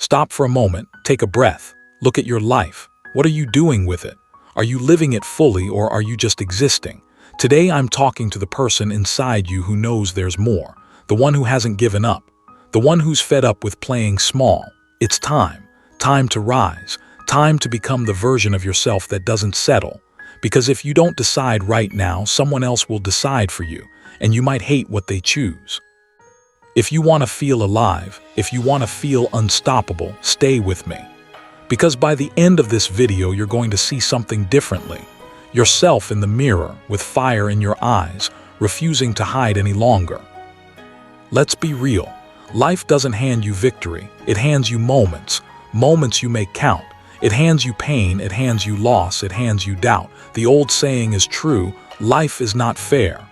Stop for a moment, take a breath, look at your life. What are you doing with it? Are you living it fully or are you just existing? Today I'm talking to the person inside you who knows there's more, the one who hasn't given up, the one who's fed up with playing small. It's time to rise, time to become the version of yourself that doesn't settle. Because if you don't decide right now, someone else will decide for you, and you might hate what they choose. If you want to feel alive, if you want to feel unstoppable, stay with me. Because by the end of this video, you're going to see something differently. Yourself in the mirror, with fire in your eyes, refusing to hide any longer. Let's be real. Life doesn't hand you victory, it hands you moments. Moments you make count. It hands you pain, it hands you loss, it hands you doubt. The old saying is true, life is not fair.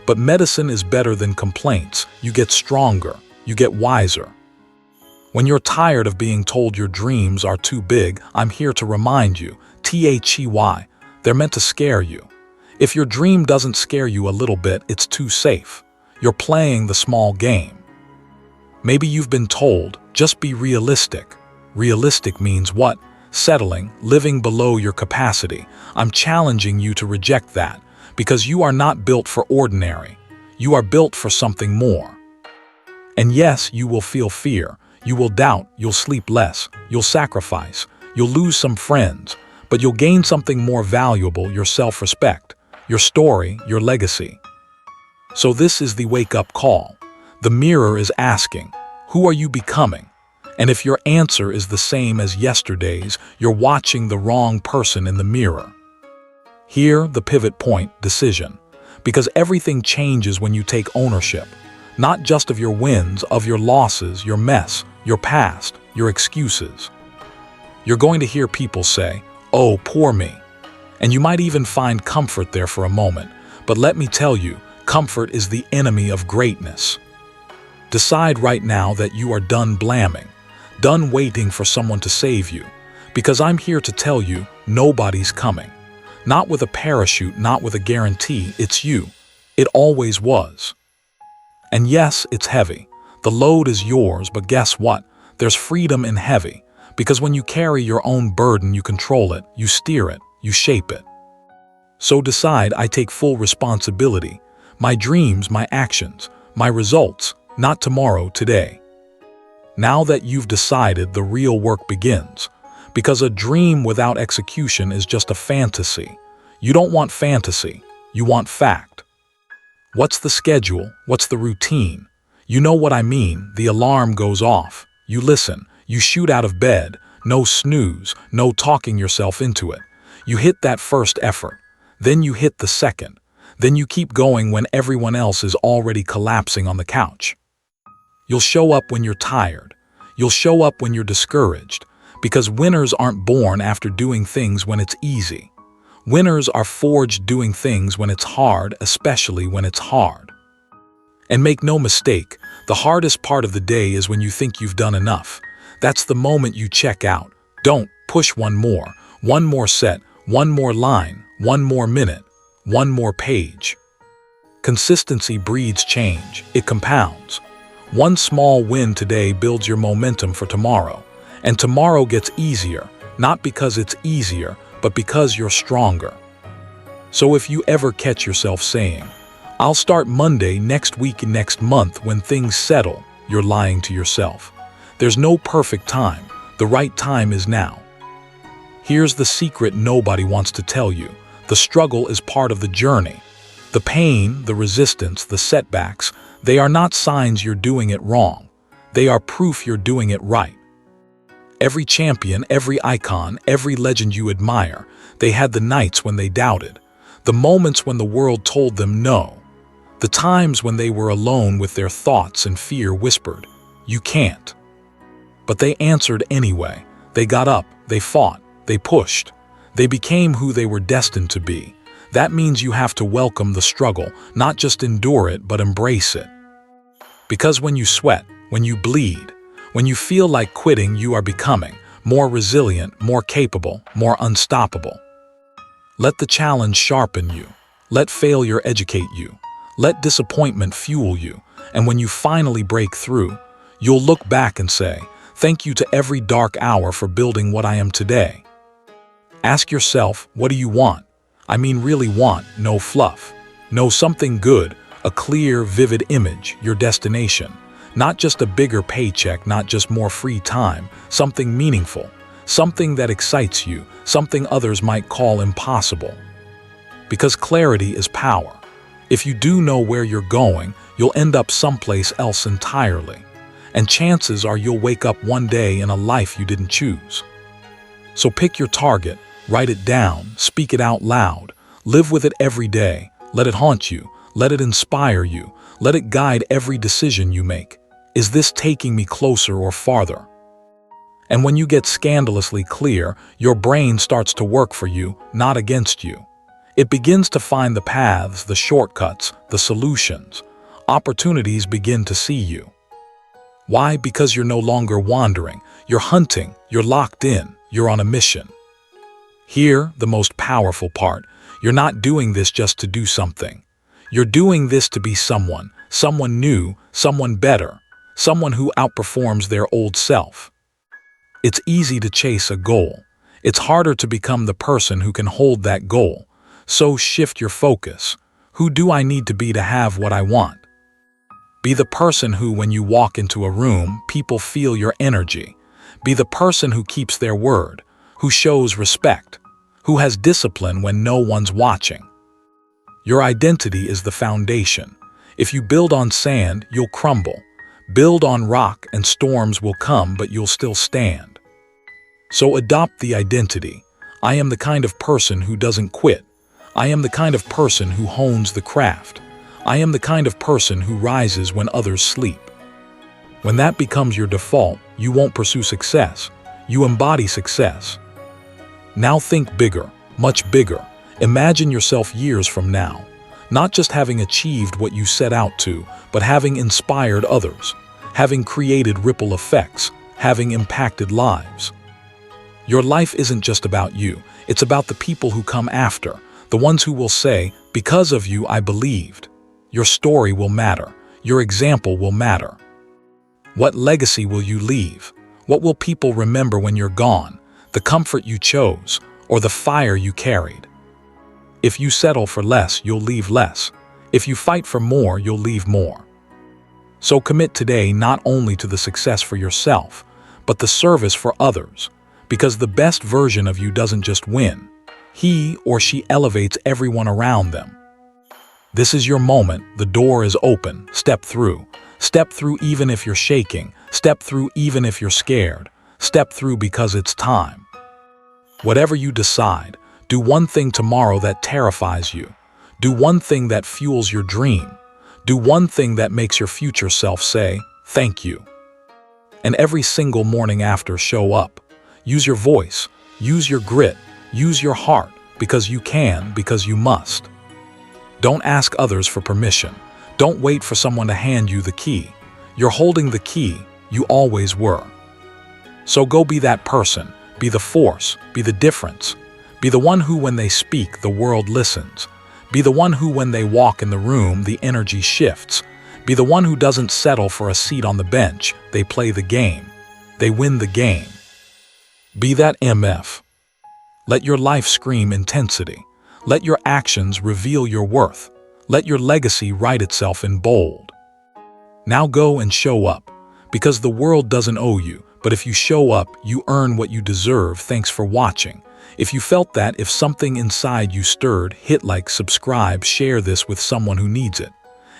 But medicine is better than complaints. You get stronger, you get wiser. When you're tired of being told your dreams are too big, I'm here to remind you, THEY, they're meant to scare you. If your dream doesn't scare you a little bit, it's too safe. You're playing the small game. Maybe you've been told, just be realistic. Realistic means what? Settling, living below your capacity. I'm challenging you to reject that, because you are not built for ordinary. You are built for something more. And yes, you will feel fear. You will doubt, you'll sleep less, you'll sacrifice, you'll lose some friends, but you'll gain something more valuable, your self-respect, your story, your legacy. So this is the wake-up call. The mirror is asking, who are you becoming? And if your answer is the same as yesterday's, you're watching the wrong person in the mirror. Here, the pivot point, decision. Because everything changes when you take ownership. Not just of your wins, of your losses, your mess, your past, your excuses. You're going to hear people say, oh, poor me. And you might even find comfort there for a moment. But let me tell you, comfort is the enemy of greatness. Decide right now that you are done blaming, done waiting for someone to save you. Because I'm here to tell you, nobody's coming. Not with a parachute, not with a guarantee, it's you. It always was. And yes, it's heavy. The load is yours, but guess what? There's freedom in heavy. Because when you carry your own burden, you control it, you steer it, you shape it. So decide, I take full responsibility. My dreams, my actions, my results, not tomorrow, today. Now that you've decided, the real work begins. Because a dream without execution is just a fantasy. You don't want fantasy, you want fact. What's the schedule? What's the routine? You know what I mean. The alarm goes off. You listen. You shoot out of bed. No snooze. No talking yourself into it. You hit that first effort. Then you hit the second. Then you keep going when everyone else is already collapsing on the couch. You'll show up when you're tired. You'll show up when you're discouraged. Because winners aren't born after doing things when it's easy. Winners are forged doing things when it's hard, especially when it's hard. And make no mistake, the hardest part of the day is when you think you've done enough. That's the moment you check out. Don't push one more set, one more line, one more minute, one more page. Consistency breeds change. It compounds. One small win today builds your momentum for tomorrow. And tomorrow gets easier, not because it's easier, but because you're stronger. So if you ever catch yourself saying, I'll start Monday, next week, and next month when things settle, you're lying to yourself. There's no perfect time. The right time is now. Here's the secret nobody wants to tell you. The struggle is part of the journey. The pain, the resistance, the setbacks, they are not signs you're doing it wrong. They are proof you're doing it right. Every champion, every icon, every legend you admire, they had the nights when they doubted, the moments when the world told them no, the times when they were alone with their thoughts and fear whispered, you can't. But they answered anyway. They got up, they fought, they pushed. They became who they were destined to be. That means you have to welcome the struggle, not just endure it, but embrace it. Because when you sweat, when you bleed, when you feel like quitting, you are becoming more resilient, more capable, more unstoppable. Let the challenge sharpen you. Let failure educate you. Let disappointment fuel you. And when you finally break through, you'll look back and say, Thank you to every dark hour for building what I am today. Ask yourself, what do you want? I mean really want, no fluff. No something good, a clear, vivid image, your destination. Not just a bigger paycheck, not just more free time, something meaningful, something that excites you, something others might call impossible. Because clarity is power. If you do know where you're going, you'll end up someplace else entirely. And chances are you'll wake up one day in a life you didn't choose. So pick your target, write it down, speak it out loud, live with it every day, let it haunt you, let it inspire you, let it guide every decision you make. Is this taking me closer or farther? And when you get scandalously clear, your brain starts to work for you, not against you. It begins to find the paths, the shortcuts, the solutions. Opportunities begin to see you. Why? Because you're no longer wandering. You're hunting, you're locked in, you're on a mission. Here, the most powerful part, you're not doing this just to do something. You're doing this to be someone new, someone better, someone who outperforms their old self. It's easy to chase a goal. It's harder to become the person who can hold that goal. So shift your focus. Who do I need to be to have what I want? Be the person who, when you walk into a room, people feel your energy. Be the person who keeps their word, who shows respect, who has discipline when no one's watching. Your identity is the foundation. If you build on sand, you'll crumble. Build on rock and storms will come, but you'll still stand. So adopt the identity. I am the kind of person who doesn't quit. I am the kind of person who hones the craft. I am the kind of person who rises when others sleep. When that becomes your default, you won't pursue success. You embody success. Now think bigger, much bigger. Imagine yourself years from now, not just having achieved what you set out to, but having inspired others, having created ripple effects, having impacted lives. Your life isn't just about you. It's about the people who come after, the ones who will say, because of you, I believed. Your story will matter. Your example will matter. What legacy will you leave? What will people remember when you're gone? The comfort you chose, or the fire you carried? If you settle for less, you'll leave less. If you fight for more, you'll leave more. So commit today not only to the success for yourself, but the service for others. Because the best version of you doesn't just win. He or she elevates everyone around them. This is your moment. The door is open. Step through. Step through even if you're shaking. Step through even if you're scared. Step through because it's time. Whatever you decide, do one thing tomorrow that terrifies you. Do one thing that fuels your dream. Do one thing that makes your future self say, thank you. And every single morning after, show up. Use your voice. Use your grit. Use your heart, because you can, because you must. Don't ask others for permission. Don't wait for someone to hand you the key. You're holding the key. You always were. So go be that person. Be the force. Be the difference. Be the one who, when they speak, the world listens. Be the one who, when they walk in the room, the energy shifts. Be the one who doesn't settle for a seat on the bench. They play the game. They win the game. Be that MF. Let your life scream intensity. Let your actions reveal your worth. Let your legacy write itself in bold. Now go and show up, because the world doesn't owe you, but if you show up, you earn what you deserve. Thanks for watching. If you felt that, if something inside you stirred, hit like, subscribe, share this with someone who needs it.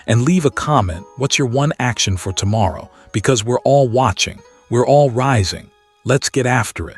And leave a comment. What's your one action for tomorrow? Because we're all watching. We're all rising. Let's get after it.